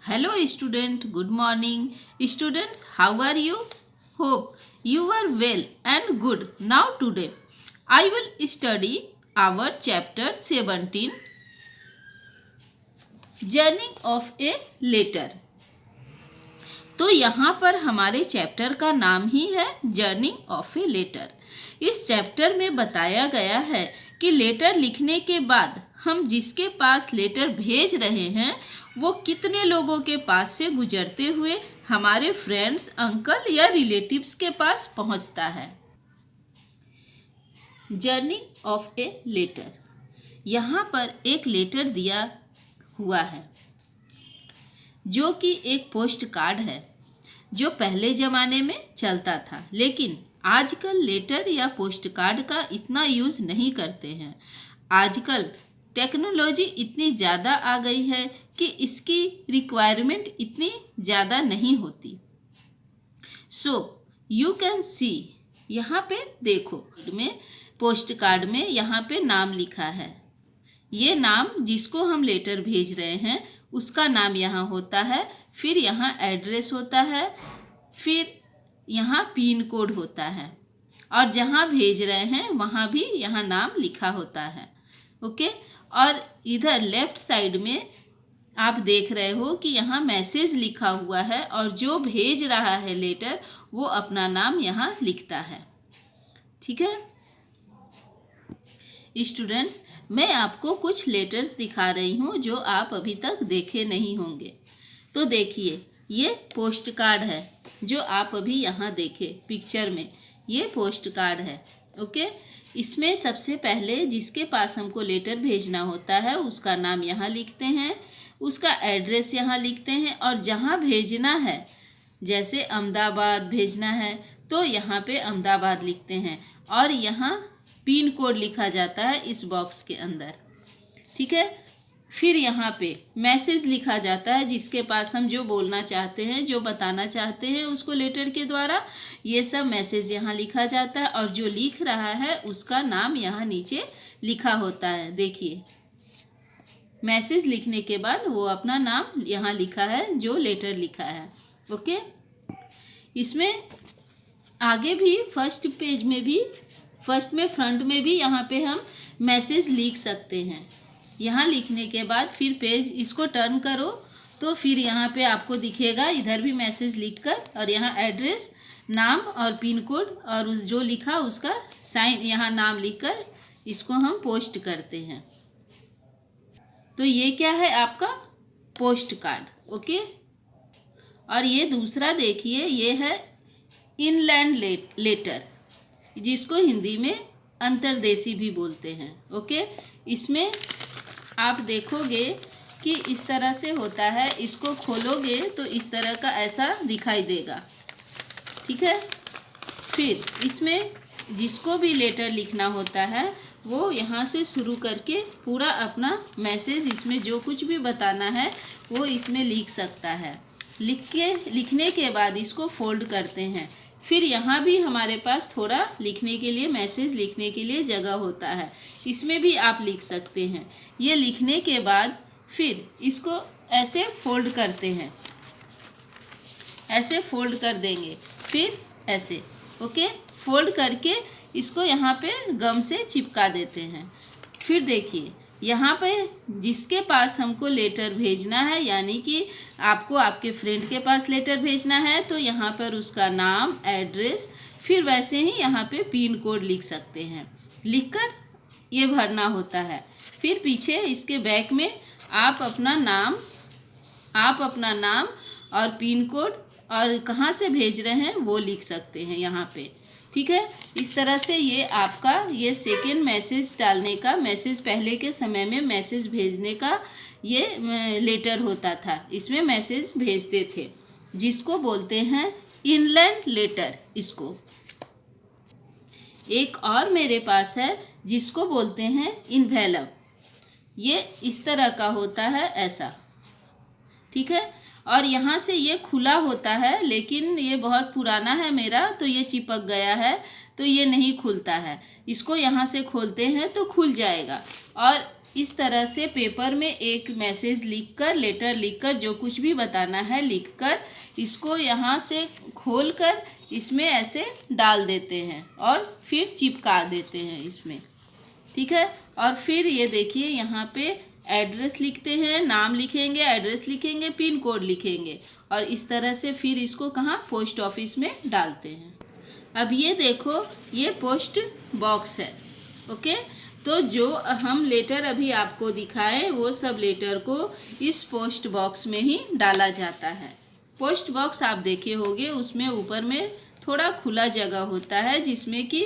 Hello student, good morning. Students, how are you? Hope you are well and good. Now today I will study our chapter 17, Journey of a Letter. तो यहाँ पर हमारे chapter का नाम ही है journey of a letter. इस chapter में बताया गया है कि लेटर लिखने के बाद हम जिसके पास लेटर भेज रहे हैं वो कितने लोगों के पास से गुजरते हुए हमारे फ्रेंड्स, अंकल या रिलेटिव्स के पास पहुंचता है। जर्नी ऑफ ए लेटर, यहाँ पर एक लेटर दिया हुआ है जो कि एक पोस्ट कार्ड है जो पहले ज़माने में चलता था, लेकिन आजकल लेटर या पोस्ट कार्ड का इतना यूज़ नहीं करते हैं। आजकल टेक्नोलॉजी इतनी ज़्यादा आ गई है कि इसकी रिक्वायरमेंट इतनी ज़्यादा नहीं होती। सो यू कैन सी, यहाँ पे देखो में पोस्ट कार्ड में यहाँ पे नाम लिखा है। ये नाम जिसको हम लेटर भेज रहे हैं उसका नाम यहाँ होता है, फिर यहाँ एड्रेस होता है, फिर यहाँ पिन कोड होता है और जहाँ भेज रहे हैं वहाँ भी यहाँ नाम लिखा होता है। ओके, और इधर लेफ्ट साइड में आप देख रहे हो कि यहाँ मैसेज लिखा हुआ है और जो भेज रहा है लेटर वो अपना नाम यहाँ लिखता है। ठीक है स्टूडेंट्स, मैं आपको कुछ लेटर्स दिखा रही हूँ जो आप अभी तक देखे नहीं होंगे। तो देखिए, ये पोस्ट कार्ड है जो आप अभी यहाँ देखे पिक्चर में, ये पोस्ट कार्ड है। ओके, इसमें सबसे पहले जिसके पास हमको लेटर भेजना होता है उसका नाम यहाँ लिखते हैं, उसका एड्रेस यहाँ लिखते हैं और जहाँ भेजना है, जैसे अहमदाबाद भेजना है तो यहाँ पे अहमदाबाद लिखते हैं और यहाँ पिन कोड लिखा जाता है इस बॉक्स के अंदर। ठीक है, फिर यहाँ पे मैसेज लिखा जाता है जिसके पास हम जो बोलना चाहते हैं, जो बताना चाहते हैं उसको लेटर के द्वारा, ये सब मैसेज यहाँ लिखा जाता है और जो लिख रहा है उसका नाम यहाँ नीचे लिखा होता है। देखिए, मैसेज लिखने के बाद वो अपना नाम यहाँ लिखा है जो लेटर लिखा है। ओके, इसमें आगे भी फर्स्ट पेज में भी, फर्स्ट में फ्रंट में भी यहाँ पे हम मैसेज लिख सकते हैं। यहाँ लिखने के बाद फिर पेज इसको टर्न करो तो फिर यहाँ पे आपको दिखेगा इधर भी मैसेज लिखकर और यहाँ एड्रेस, नाम और पिन कोड और उस जो लिखा उसका साइन यहाँ नाम लिखकर इसको हम पोस्ट करते हैं। तो ये क्या है आपका पोस्ट कार्ड। ओके, और ये दूसरा देखिए, ये है इनलैंड लेटर जिसको हिंदी में अंतर्देशी भी बोलते हैं। ओके, इसमें आप देखोगे कि इस तरह से होता है, इसको खोलोगे तो इस तरह का ऐसा दिखाई देगा। ठीक है, फिर इसमें जिसको भी लेटर लिखना होता है वो यहाँ से शुरू करके पूरा अपना मैसेज, इसमें जो कुछ भी बताना है वो इसमें लिख सकता है। लिखने के बाद इसको फोल्ड करते हैं, फिर यहाँ भी हमारे पास थोड़ा लिखने के लिए, मैसेज लिखने के लिए जगह होता है, इसमें भी आप लिख सकते हैं। ये लिखने के बाद फिर इसको ऐसे फोल्ड करते हैं, ऐसे फोल्ड कर देंगे, फिर ऐसे। ओके, फोल्ड करके इसको यहाँ पे गम से चिपका देते हैं। फिर देखिए, यहाँ पे जिसके पास हमको लेटर भेजना है, यानी कि आपको आपके फ्रेंड के पास लेटर भेजना है तो यहाँ पर उसका नाम, एड्रेस, फिर वैसे ही यहाँ पे पिन कोड लिख सकते हैं, लिखकर ये भरना होता है। फिर पीछे इसके बैक में आप अपना नाम और पिन कोड और कहाँ से भेज रहे हैं वो लिख सकते हैं यहाँ पे। ठीक है, इस तरह से ये आपका ये सेकेंड मैसेज डालने का, मैसेज पहले के समय में मैसेज भेजने का ये लेटर होता था, इसमें मैसेज भेजते थे जिसको बोलते हैं इनलैंड लेटर। इसको एक और मेरे पास है जिसको बोलते हैं इन्वेलप, ये इस तरह का होता है ऐसा। ठीक है, और यहाँ से ये खुला होता है, लेकिन ये बहुत पुराना है मेरा तो ये चिपक गया है तो ये नहीं खुलता है। इसको यहाँ से खोलते हैं तो खुल जाएगा। और इस तरह से पेपर में एक मैसेज लिखकर, लेटर लिखकर, जो कुछ भी बताना है लिखकर, इसको यहाँ से खोलकर इसमें ऐसे डाल देते हैं और फिर चिपका देते हैं इसमें, ठीक है। और फिर ये देखिए यहाँ पे एड्रेस लिखते हैं, नाम लिखेंगे, एड्रेस लिखेंगे, पिन कोड लिखेंगे और इस तरह से फिर इसको कहाँ, पोस्ट ऑफिस में डालते हैं। अब ये देखो, ये पोस्ट बॉक्स है, ओके। तो जो हम लेटर अभी आपको दिखाए वो सब लेटर को इस पोस्ट बॉक्स में ही डाला जाता है। पोस्ट बॉक्स आप देखे होंगे, उसमें ऊपर में थोड़ा खुला जगह होता है जिसमें कि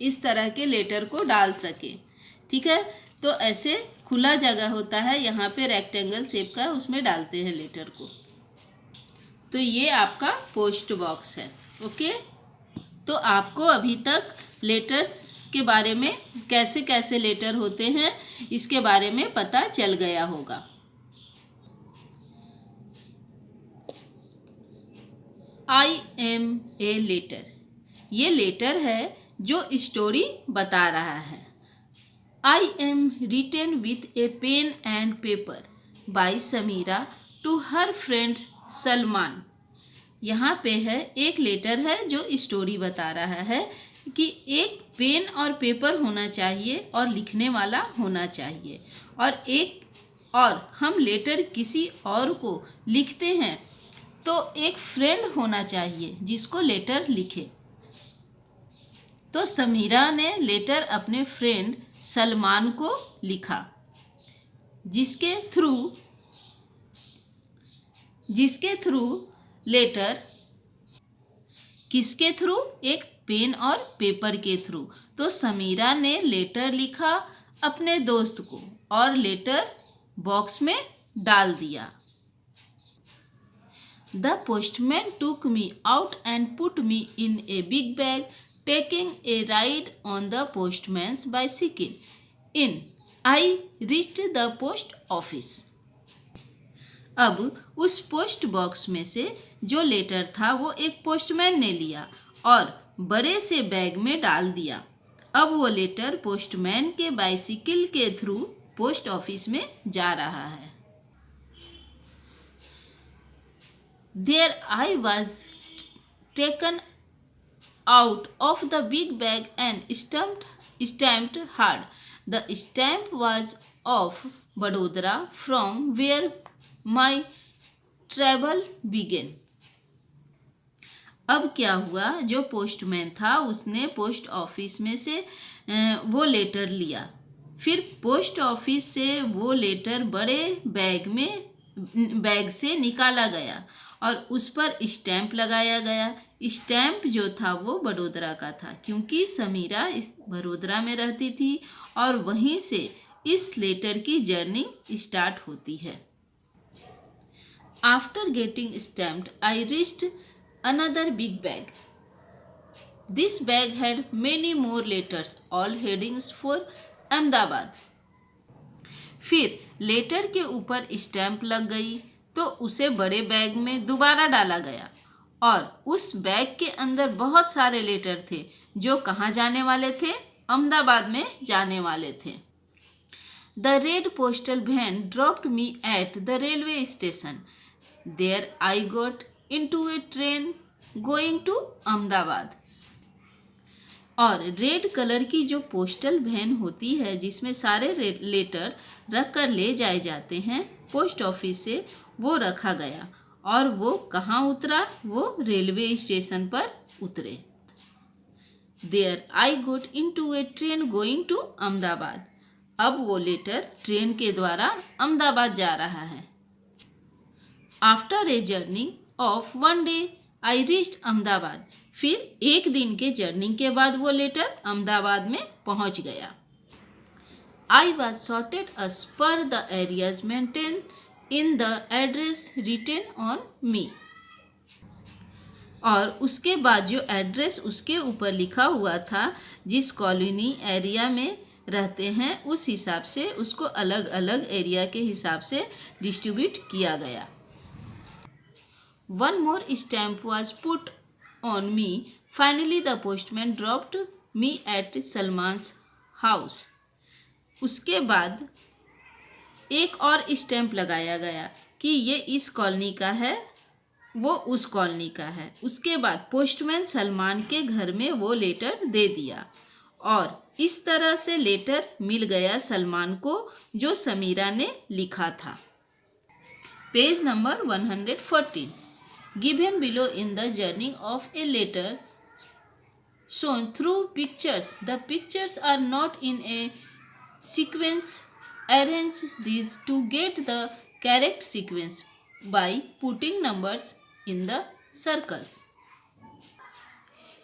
इस तरह के लेटर को डाल सके, ठीक है। तो ऐसे खुला जगह होता है, यहाँ पे रेक्टेंगल शेप का, उसमें डालते हैं लेटर को। तो ये आपका पोस्ट बॉक्स है, ओके। तो आपको अभी तक लेटर्स के बारे में, कैसे कैसे लेटर होते हैं, इसके बारे में पता चल गया होगा। आई एम ए लेटर, ये लेटर है जो स्टोरी बता रहा है। I am written with a pen and paper by Samira to her friend Salman. यहाँ पे है, एक लेटर है जो स्टोरी बता रहा है कि एक पेन और पेपर होना चाहिए और लिखने वाला होना चाहिए, और हम लेटर किसी और को लिखते हैं तो एक फ्रेंड होना चाहिए जिसको लेटर लिखे। तो समीरा ने लेटर अपने फ्रेंड सलमान को लिखा, जिसके थ्रू लेटर, किसके थ्रू, एक पेन और पेपर के थ्रू। तो समीरा ने लेटर लिखा अपने दोस्त को और लेटर बॉक्स में डाल दिया। The postman took me out and put me in a big bag, taking a ride on the postman's bicycle in I reached the post office. अब उस पोस्ट बॉक्स में से जो लेटर था वो एक पोस्टमैन ने लिया और बड़े से बैग में डाल दिया। अब वो लेटर पोस्टमैन के बाइसिकल के थ्रू पोस्ट ऑफिस में जा रहा है। There I was taken out of the big bag and stamped hard. The stamp was of Vadodara, from where my travel began. अब क्या हुआ, जो पोस्टमैन था उसने पोस्ट ऑफिस में से वो लेटर लिया, फिर पोस्ट ऑफिस से वो लेटर बड़े बैग से निकाला गया और उस पर स्टैंप लगाया गया। स्टैंप जो था वो बड़ोदरा का था, क्योंकि समीरा बड़ोदरा में रहती थी और वहीं से इस लेटर की जर्नी स्टार्ट होती है। After getting stamped I reached another big bag. This bag had many more letters, all headings for Ahmedabad. फिर लेटर के ऊपर स्टैंप लग गई तो उसे बड़े बैग में दोबारा डाला गया और उस बैग के अंदर बहुत सारे लेटर थे जो कहाँ जाने वाले थे, अहमदाबाद में जाने वाले थे। The red postal van dropped me at the railway station. There I got into a train going to Ahmedabad. और रेड कलर की जो पोस्टल वैन होती है जिसमें सारे लेटर रख कर ले जाए जाते हैं पोस्ट ऑफिस से, वो रखा गया और वो कहाँ उतरा, वो रेलवे स्टेशन पर उतरे। There I got into a train going to Ahmedabad. अब वो लेटर ट्रेन के द्वारा अहमदाबाद जा रहा है। After a journey of 1 day I reached Ahmedabad. फिर एक दिन के जर्नी के बाद वो लेटर अहमदाबाद में पहुंच गया। I was sorted as per the areas mentioned in the address written on me. और उसके बाद जो एड्रेस उसके ऊपर लिखा हुआ था, जिस कॉलोनी एरिया में रहते हैं उस हिसाब से उसको अलग अलग एरिया के हिसाब से डिस्ट्रीब्यूट किया गया। One more stamp was put on me. Finally, the postman dropped me at Salman's house. उसके बाद एक और स्टैंप लगाया गया कि ये इस कॉलोनी का है, वो उस कॉलोनी का है। उसके बाद पोस्टमैन सलमान के घर में वो लेटर दे दिया और इस तरह से लेटर मिल गया सलमान को जो समीरा ने लिखा था। Page number 114। Given below in the journey of a letter shown through pictures. The pictures are not in a sequence. Arrange these to get the correct sequence by putting numbers in the circles.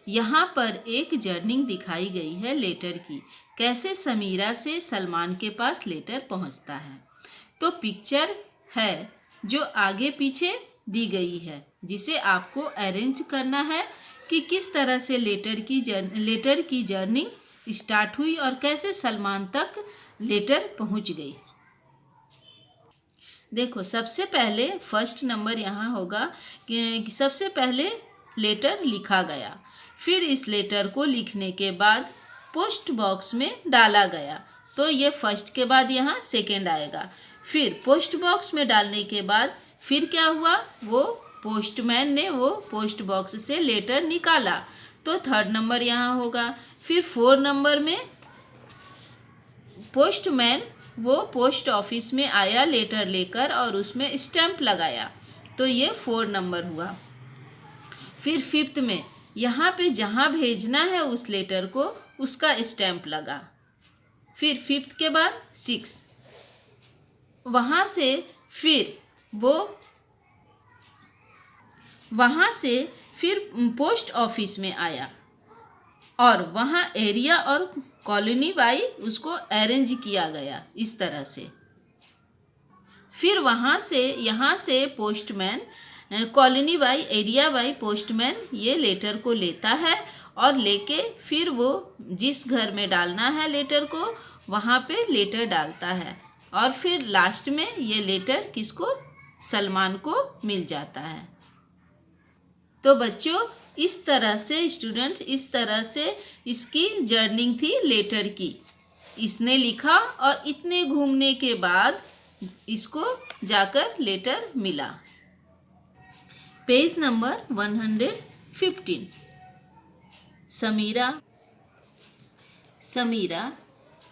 यहाँ पर एक journeying दिखाई गई है letter की, कैसे समीरा से सलमान के पास लेटर पहुँचता है। तो पिक्चर है जो आगे पीछे दी गई है, जिसे आपको अरेंज करना है कि किस तरह से लेटर की जर्नी स्टार्ट हुई और कैसे सलमान तक लेटर पहुंच गई। देखो, सबसे पहले फर्स्ट नंबर यहाँ होगा कि सबसे पहले लेटर लिखा गया, फिर इस लेटर को लिखने के बाद पोस्ट बॉक्स में डाला गया, तो ये फर्स्ट के बाद यहाँ सेकेंड आएगा। फिर पोस्ट बॉक्स में डालने के बाद फिर क्या हुआ, वो पोस्टमैन ने वो पोस्ट बॉक्स से लेटर निकाला, तो थर्ड नंबर यहाँ होगा। फिर 4 नंबर में पोस्टमैन वो पोस्ट ऑफिस में आया लेटर लेकर और उसमें स्टैंप लगाया, तो ये 4 नंबर हुआ। फिर 5th में यहाँ पे जहाँ भेजना है उस लेटर को उसका स्टैंप लगा। फिर 5th के बाद 6, वहाँ से फिर पोस्ट ऑफिस में आया और वहाँ एरिया और कॉलोनी वाई उसको अरेंज किया गया इस तरह से। फिर वहाँ से यहाँ से postman colony wise area wise postman ये लेटर को लेता है और लेके फिर वो जिस घर में डालना है लेटर को वहाँ पे लेटर डालता है और फिर लास्ट में ये लेटर किसको, सलमान को मिल जाता है। तो बच्चों, इस तरह से स्टूडेंट्स, इस तरह से इसकी जर्निंग थी लेटर की। इसने लिखा और इतने घूमने के बाद इसको जाकर लेटर मिला। Page number 115। Samira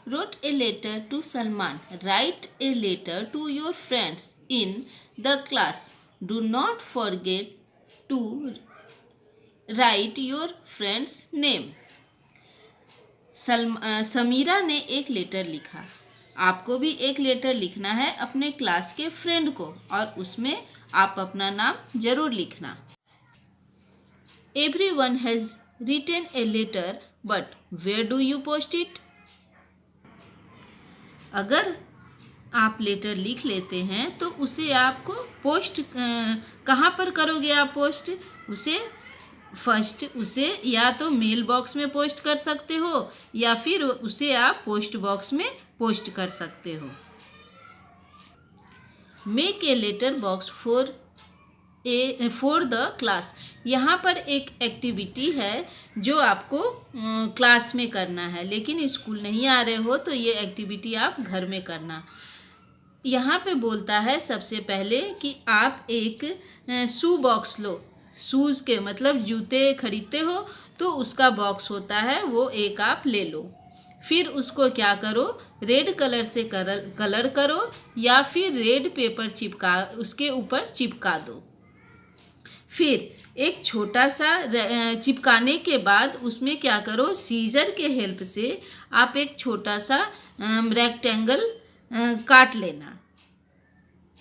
wrote a letter to Salman. Write a letter to your friends in the class. Do not forget to write your friend's name. Samira ने एक लेटर लिखा। आपको भी एक लेटर लिखना है अपने क्लास के फ्रेंड को और उसमें आप अपना नाम जरूर लिखना। Everyone has written a letter, but where do you post it? अगर आप लेटर लिख लेते हैं तो उसे आपको पोस्ट कहाँ पर करोगे आप पोस्ट? उसे या तो मेल बॉक्स में पोस्ट कर सकते हो या फिर उसे आप पोस्ट बॉक्स में पोस्ट कर सकते हो। Make a letter box for the class. यहाँ पर एक एक्टिविटी है जो आपको क्लास में करना है, लेकिन स्कूल नहीं आ रहे हो तो ये एक्टिविटी आप घर में करना। यहाँ पे बोलता है सबसे पहले कि आप एक शू बॉक्स लो। शूज़ के मतलब जूते खरीदते हो तो उसका बॉक्स होता है, वो एक आप ले लो। फिर उसको क्या करो, रेड कलर से कलर करो या फिर रेड पेपर उसके ऊपर चिपका दो। फिर एक छोटा सा चिपकाने के बाद उसमें क्या करो, सीजर के हेल्प से आप एक छोटा सा रेक्टेंगल काट लेना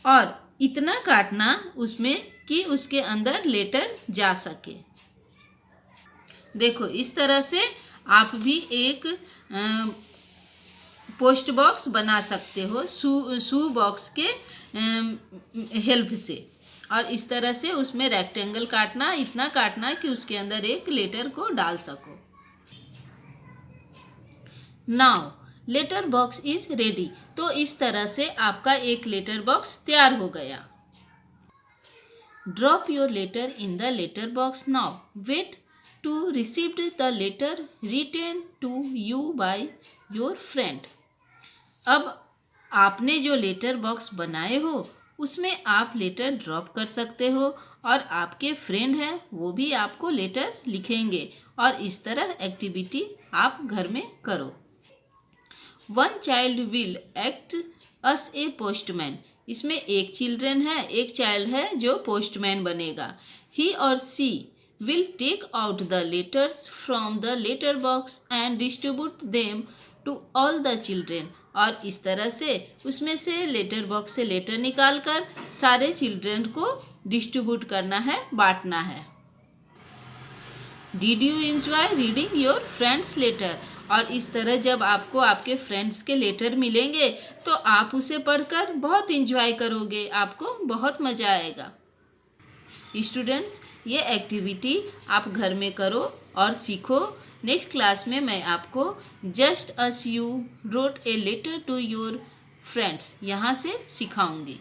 और इतना काटना उसमें कि उसके अंदर लेटर जा सके। देखो, इस तरह से आप भी एक पोस्ट बॉक्स बना सकते हो शू बॉक्स के हेल्प से। और इस तरह से उसमें रेक्टेंगल काटना, इतना काटना कि उसके अंदर एक लेटर को डाल सको। Now later box is ready. तो इस तरह से आपका एक लेटर बॉक्स तैयार हो गया। Drop your letter in the letter box now. Wait to receive the letter written to you by your friend. अब आपने जो लेटर बॉक्स बनाए हो उसमें आप लेटर ड्रॉप कर सकते हो और आपके फ्रेंड हैं वो भी आपको लेटर लिखेंगे और इस तरह एक्टिविटी आप घर में करो। One child will act us A postman. इसमें एक चिल्ड्रन है, एक चाइल्ड है जो पोस्टमैन बनेगा। ही और she will take out the letters from the letter box and distribute them to all the children. और इस तरह से उसमें से लेटर बॉक्स से लेटर निकाल कर सारे चिल्ड्रन को डिस्ट्रीब्यूट करना है, बांटना है। Did you enjoy reading your friend's letter. और इस तरह जब आपको आपके फ्रेंड्स के लेटर मिलेंगे तो आप उसे पढ़कर बहुत एंजॉय करोगे, आपको बहुत मज़ा आएगा। स्टूडेंट्स, ये एक्टिविटी आप घर में करो और सीखो। नेक्स्ट क्लास में मैं आपको just as you wrote a letter to your friends यहाँ से सिखाऊंगी।